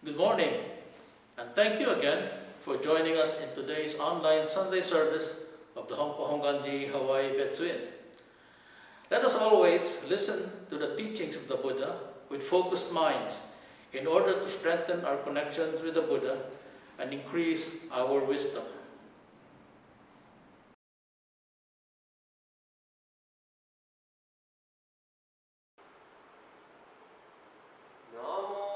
Good morning, and thank you again for joining us in today's online Sunday service of the Honpa Hongwanji Hawaii Betsuin. Let us always listen to the teachings of the Buddha with focused minds in order to strengthen our connections with the Buddha and increase our wisdom. Oh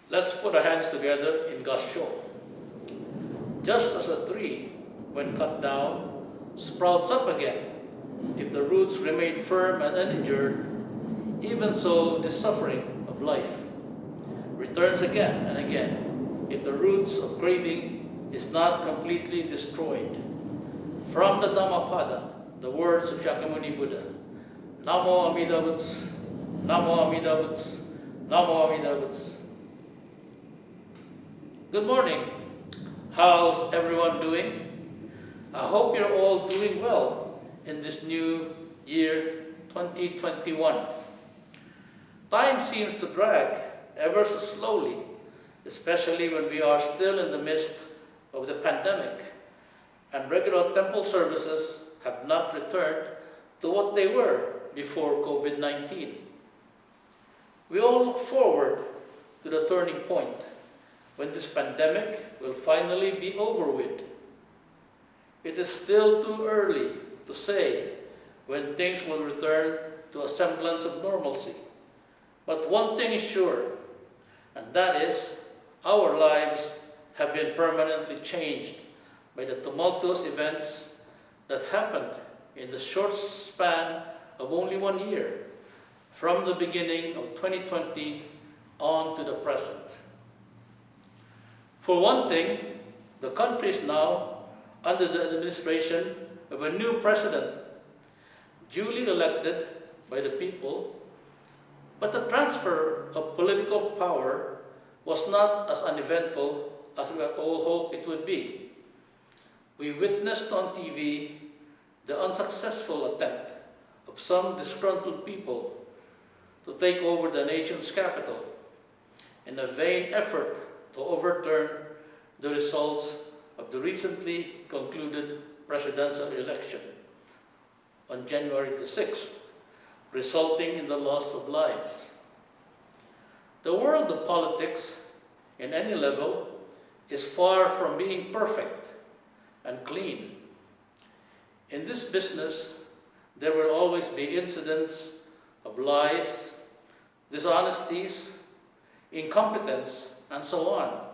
Let's put our hands together in Gasho. Just as a tree, when cut down, sprouts up again, if the roots remain firm and uninjured, even so the suffering of life returns again and again, if the roots of craving is not completely destroyed. From the Dhammapada, the words of Shakyamuni Buddha, Namo Amida Butsu, Namo Amida Butsu, Namo Amida Butsu. Good morning. How's everyone doing? I hope you're all doing well in this new year 2021. Time seems to drag ever so slowly, especially when we are still in the midst of the pandemic and regular temple services have not returned to what they were before COVID-19. We all look forward to the turning point when this pandemic will finally be over with. It is still too early to say when things will return to a semblance of normalcy. But one thing is sure, and that is our lives have been permanently changed by the tumultuous events that happened in the short span of only 1 year, from the beginning of 2020 on to the present. For one thing, the country is now under the administration of a new president, duly elected by the people, but the transfer of political power was not as uneventful as we all hoped it would be. We witnessed on TV the unsuccessful attempt of some disgruntled people to take over the nation's capital in a vain effort to overturn the results of the recently concluded presidential election on January the 6th, resulting in the loss of lives. The world of politics, in any level, is far from being perfect and clean. In this business, there will always be incidents of lies, dishonesties, incompetence, and so on,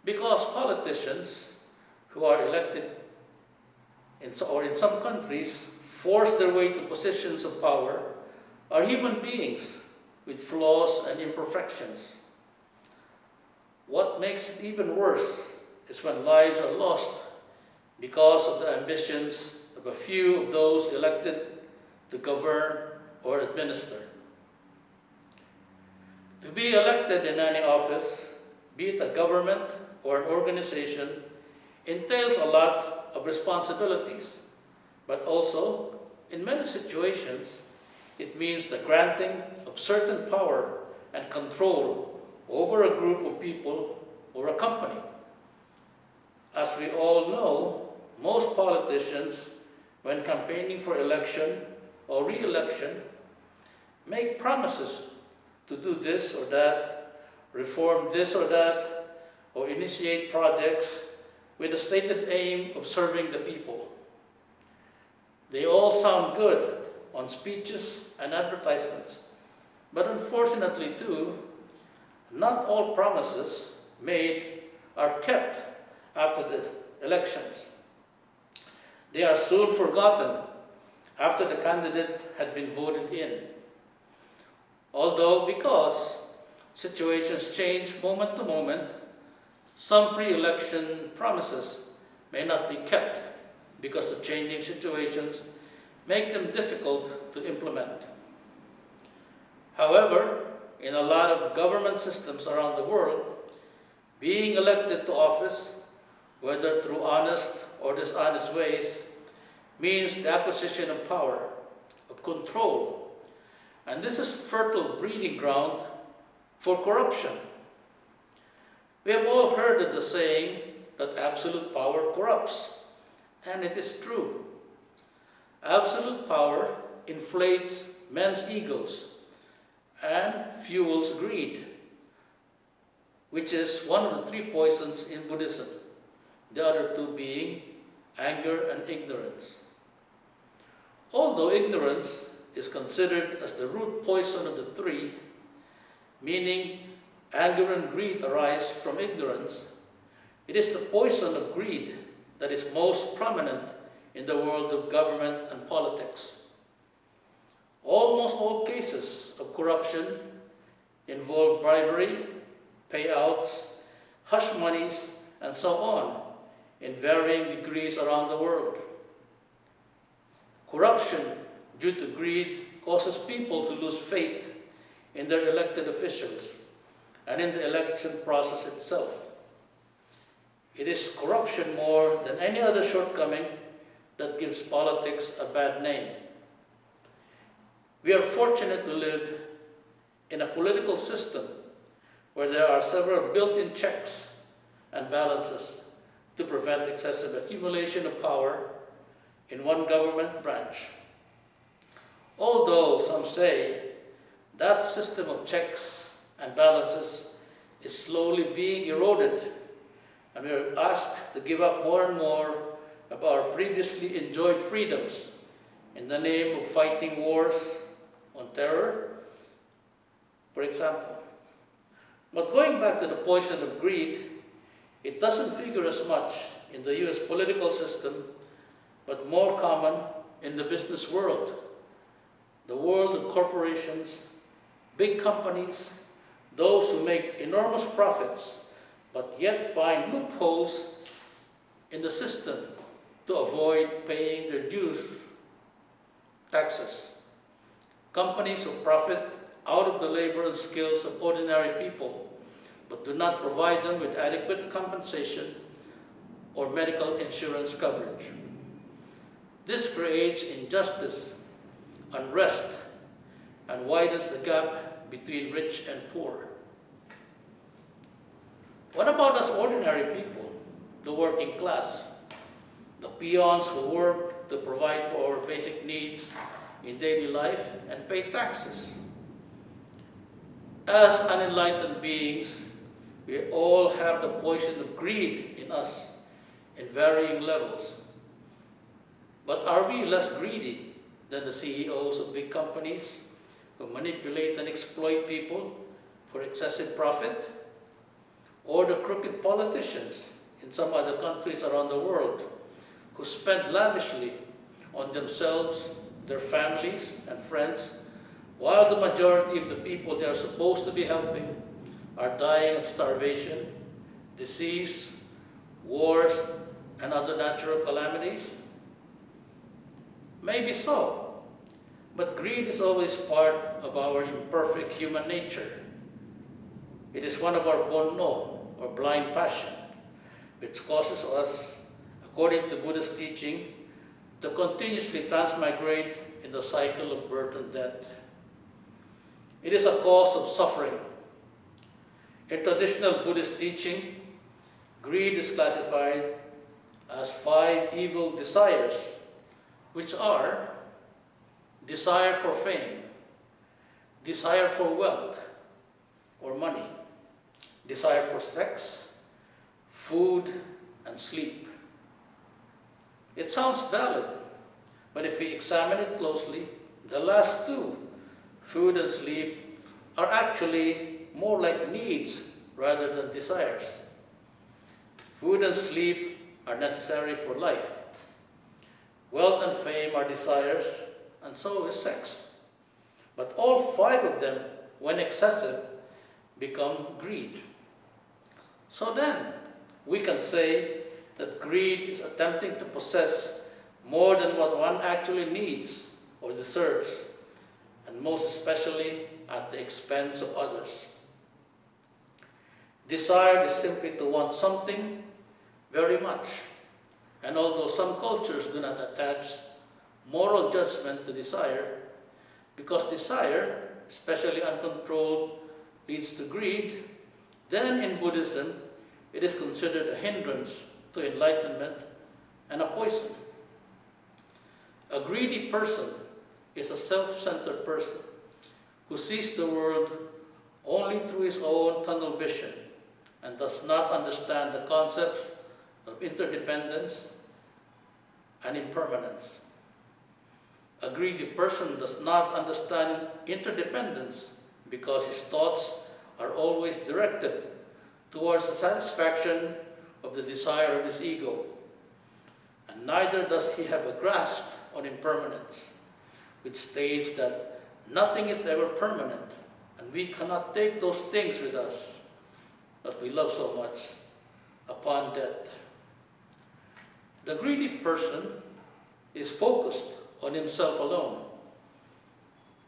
because politicians who are elected in some countries force their way to positions of power are human beings with flaws and imperfections. What makes it even worse is when lives are lost because of the ambitions of a few of those elected to govern or administer. To be elected in any office, be it a government or an organization, entails a lot of responsibilities, but also, in many situations, it means the granting of certain power and control over a group of people or a company. As we all know, most politicians, when campaigning for election or re-election, make promises to do this or that, reform this or that, or initiate projects with the stated aim of serving the people. They all sound good on speeches and advertisements, but unfortunately too, not all promises made are kept after the elections. They are soon forgotten after the candidate had been voted in. Although, because situations change moment to moment, some pre-election promises may not be kept because the changing situations make them difficult to implement. However, in a lot of government systems around the world, being elected to office, whether through honest or dishonest ways, means the acquisition of power, of control, And this is fertile breeding ground for corruption. We have all heard of the saying that absolute power corrupts, and it is true. Absolute power inflates men's egos and fuels greed, which is one of the three poisons in Buddhism, the other two being anger and ignorance. Although ignorance is considered as the root poison of the three, meaning anger and greed arise from ignorance, it is the poison of greed that is most prominent in the world of government and politics. Almost all cases of corruption involve bribery, payouts, hush monies, and so on, in varying degrees around the world. Corruption due to greed causes people to lose faith in their elected officials and in the election process itself. It is corruption more than any other shortcoming that gives politics a bad name. We are fortunate to live in a political system where there are several built-in checks and balances to prevent excessive accumulation of power in one government branch. Although some say that system of checks and balances is slowly being eroded, and we are asked to give up more and more of our previously enjoyed freedoms in the name of fighting wars on terror, for example. But going back to the poison of greed, it doesn't figure as much in the US political system, but more common in the business world, the world of corporations, big companies, those who make enormous profits, but yet find loopholes in the system to avoid paying their dues, taxes. Companies who profit out of the labor and skills of ordinary people, but do not provide them with adequate compensation or medical insurance coverage. This creates injustice, unrest, and widens the gap between rich and poor. What about us ordinary people, the working class, the peons who work to provide for our basic needs in daily life and pay taxes? As unenlightened beings, we all have the poison of greed in us in varying levels. But are we less greedy than the CEOs of big companies who manipulate and exploit people for excessive profit? Or the crooked politicians in some other countries around the world who spend lavishly on themselves, their families, and friends, while the majority of the people they are supposed to be helping are dying of starvation, disease, wars, and other natural calamities? Maybe so, but greed is always part of our imperfect human nature. It is one of our bonno, or blind passion, which causes us, according to Buddhist teaching, to continuously transmigrate in the cycle of birth and death. It is a cause of suffering. In traditional Buddhist teaching, greed is classified as 5 evil desires, which are desire for fame, desire for wealth or money, desire for sex, food, and sleep. It sounds valid, but if we examine it closely, the last two, food and sleep, are actually more like needs rather than desires. Food and sleep are necessary for life. Wealth and fame are desires, and so is sex. But all 5 of them, when excessive, become greed. So then, we can say that greed is attempting to possess more than what one actually needs or deserves, and most especially at the expense of others. Desire is simply to want something very much, and although some cultures do not attach moral judgment to desire, because desire, especially uncontrolled, leads to greed, then in Buddhism, it is considered a hindrance to enlightenment and a poison. A greedy person is a self-centered person who sees the world only through his own tunnel vision and does not understand the concept of interdependence and impermanence. A greedy person does not understand interdependence because his thoughts are always directed towards the satisfaction of the desire of his ego. And neither does he have a grasp on impermanence, which states that nothing is ever permanent, and we cannot take those things with us that we love so much upon death. The greedy person is focused on himself alone.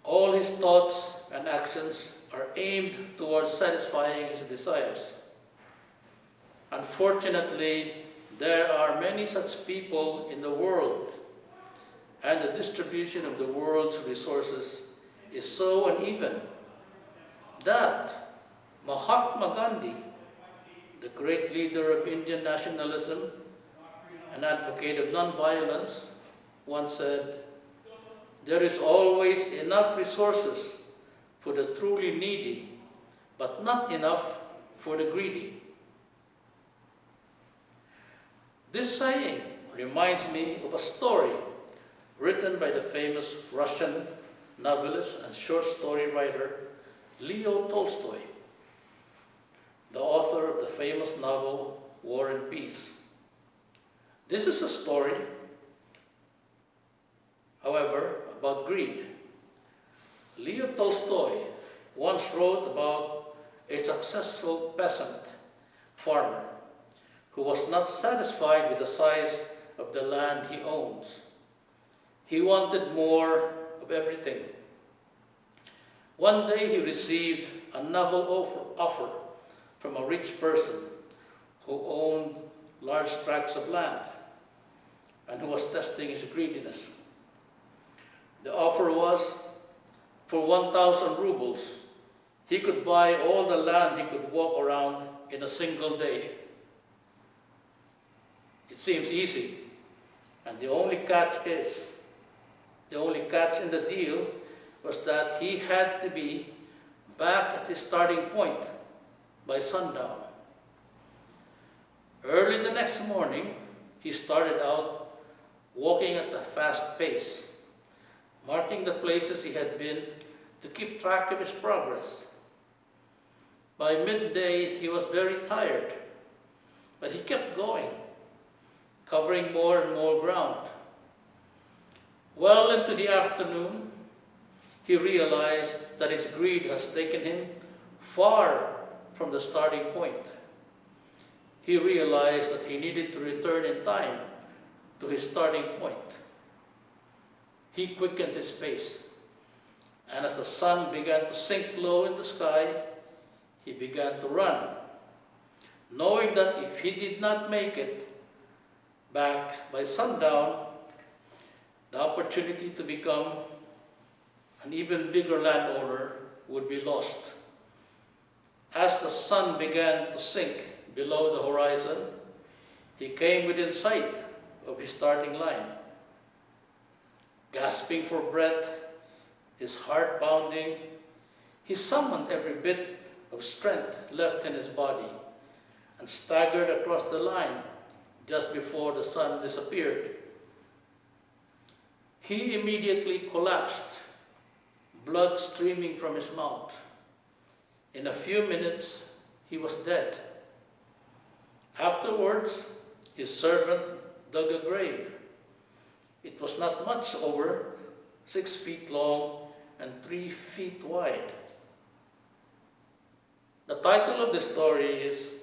All his thoughts and actions are aimed towards satisfying his desires. Unfortunately, there are many such people in the world, and the distribution of the world's resources is so uneven that Mahatma Gandhi, the great leader of Indian nationalism and advocate of non-violence, once said, "There is always enough resources for the truly needy, but not enough for the greedy." This saying reminds me of a story written by the famous Russian novelist and short story writer Leo Tolstoy, the author of the famous novel War and Peace. This is a story, however, about greed. Leo Tolstoy once wrote about a successful peasant farmer who was not satisfied with the size of the land he owns. He wanted more of everything. One day he received a novel offer from a rich person who owned large tracts of land and who was testing his greediness. The offer was, for 1,000 rubles, he could buy all the land he could walk around in a single day. It seems easy, and the only catch in the deal was that he had to be back at his starting point by sundown. Early the next morning, he started out walking at a fast pace, marking the places he had been to keep track of his progress. By midday, he was very tired, but he kept going, covering more and more ground. Well into the afternoon, he realized that his greed has taken him far from the starting point. He realized that he needed to return in time to his starting point. He quickened his pace, and as the sun began to sink low in the sky, he began to run, knowing that if he did not make it back by sundown, the opportunity to become an even bigger landowner would be lost. As the sun began to sink below the horizon, he came within sight of his starting line. Gasping for breath, his heart pounding, he summoned every bit of strength left in his body and staggered across the line just before the sun disappeared. He immediately collapsed, blood streaming from his mouth. In a few minutes, he was dead. Afterwards, his servant dug a grave. It was not much over 6 feet long and 3 feet wide. The title of the story is,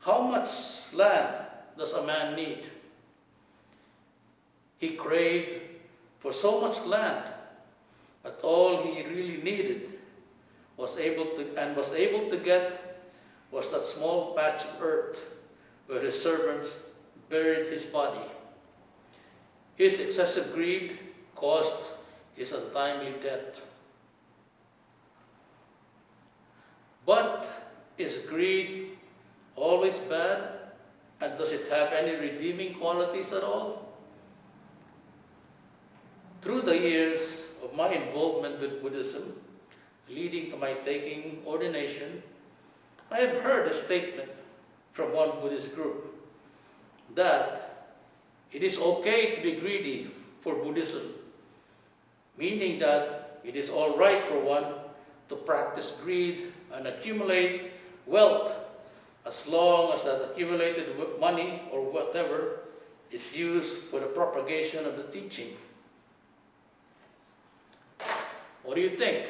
"How Much Land Does a Man Need?" He craved for so much land, but all he really needed was able to get was that small patch of earth where his servants buried his body. His excessive greed caused his untimely death. But is greed always bad? And does it have any redeeming qualities at all? Through the years of my involvement with Buddhism, leading to my taking ordination, I have heard a statement from one Buddhist group that it is okay to be greedy for Buddhism, meaning that it is all right for one to practice greed and accumulate wealth as long as that accumulated money or whatever is used for the propagation of the teaching. What do you think?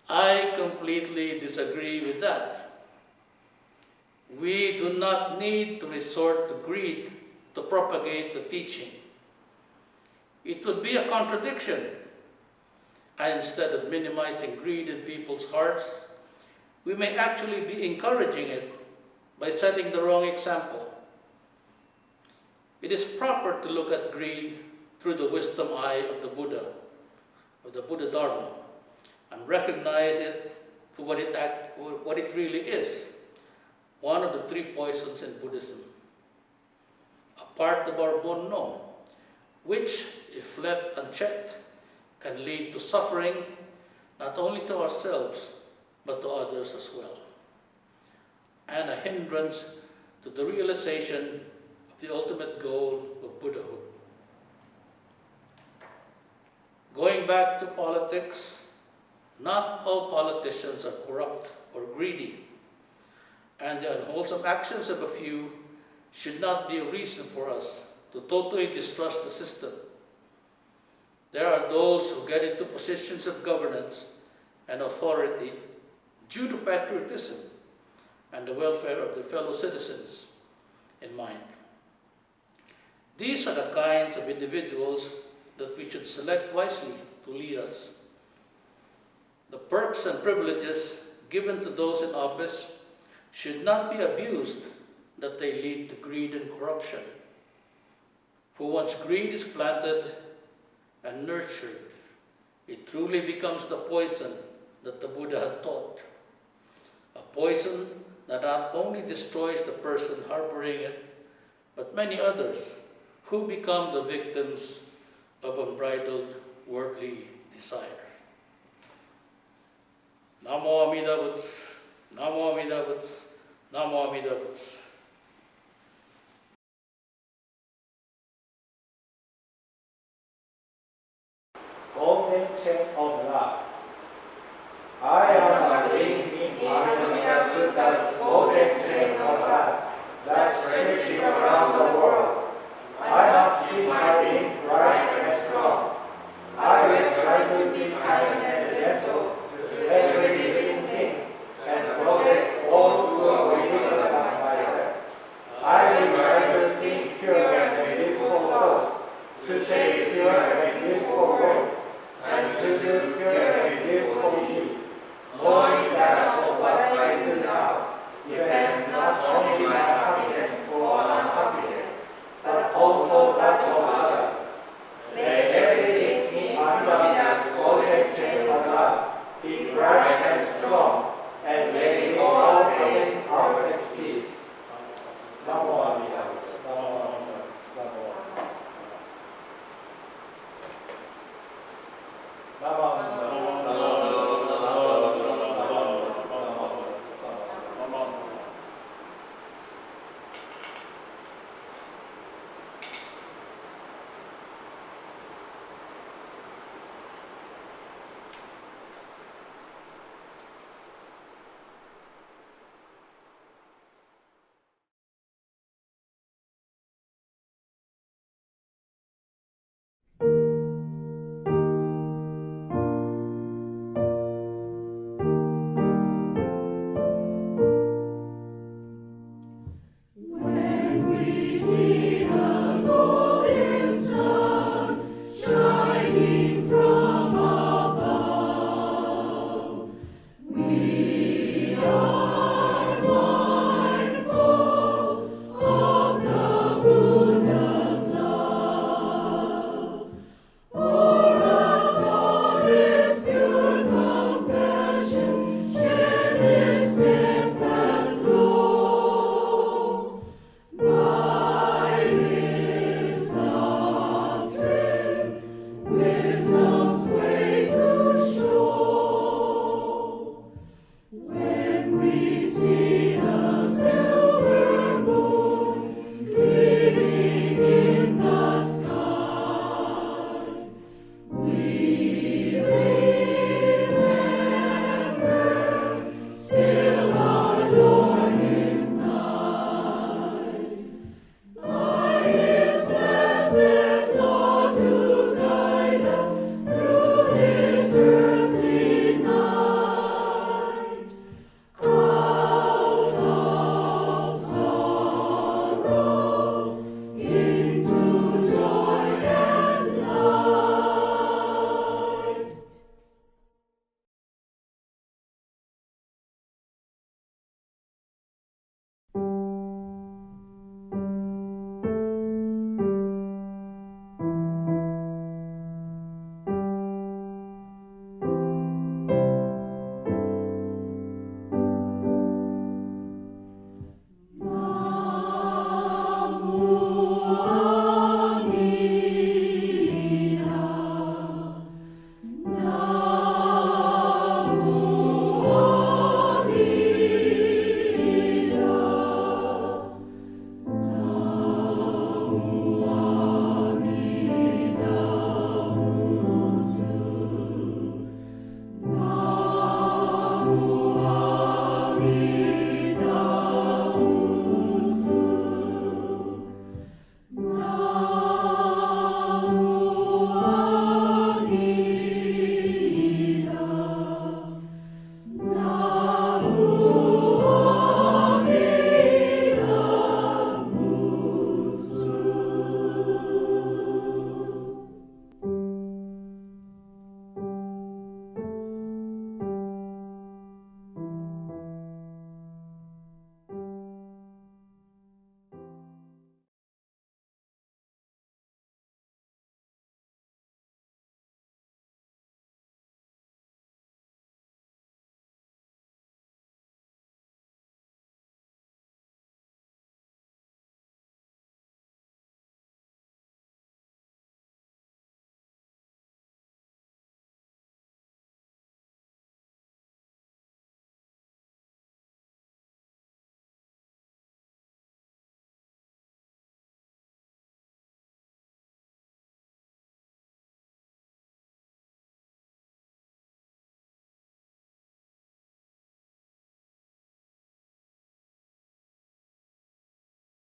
I completely disagree with that. We do not need to resort to greed to propagate the teaching. It would be a contradiction. And instead of minimizing greed in people's hearts, we may actually be encouraging it by setting the wrong example. It is proper to look at greed through the wisdom eye of the Buddha, or the Buddha Dharma, and recognize it for what it really is, one of the three poisons in Buddhism, a part of our bon no, which, if left unchecked, can lead to suffering, not only to ourselves, but to others as well, and a hindrance to the realization of the ultimate goal of Buddhahood. Going back to politics, not all politicians are corrupt or greedy, and the unwholesome actions of a few should not be a reason for us to totally distrust the system. There are those who get into positions of governance and authority due to patriotism and the welfare of their fellow citizens in mind. These are the kinds of individuals that we should select wisely to lead us. The perks and privileges given to those in office should not be abused that they lead to greed and corruption. For once greed is planted and nurtured, it truly becomes the poison that the Buddha had taught. A poison that not only destroys the person harboring it, but many others who become the victims of unbridled worldly desire. Namo Amida Butsu, Namo Amida Butsu, Namo Amida Butsu.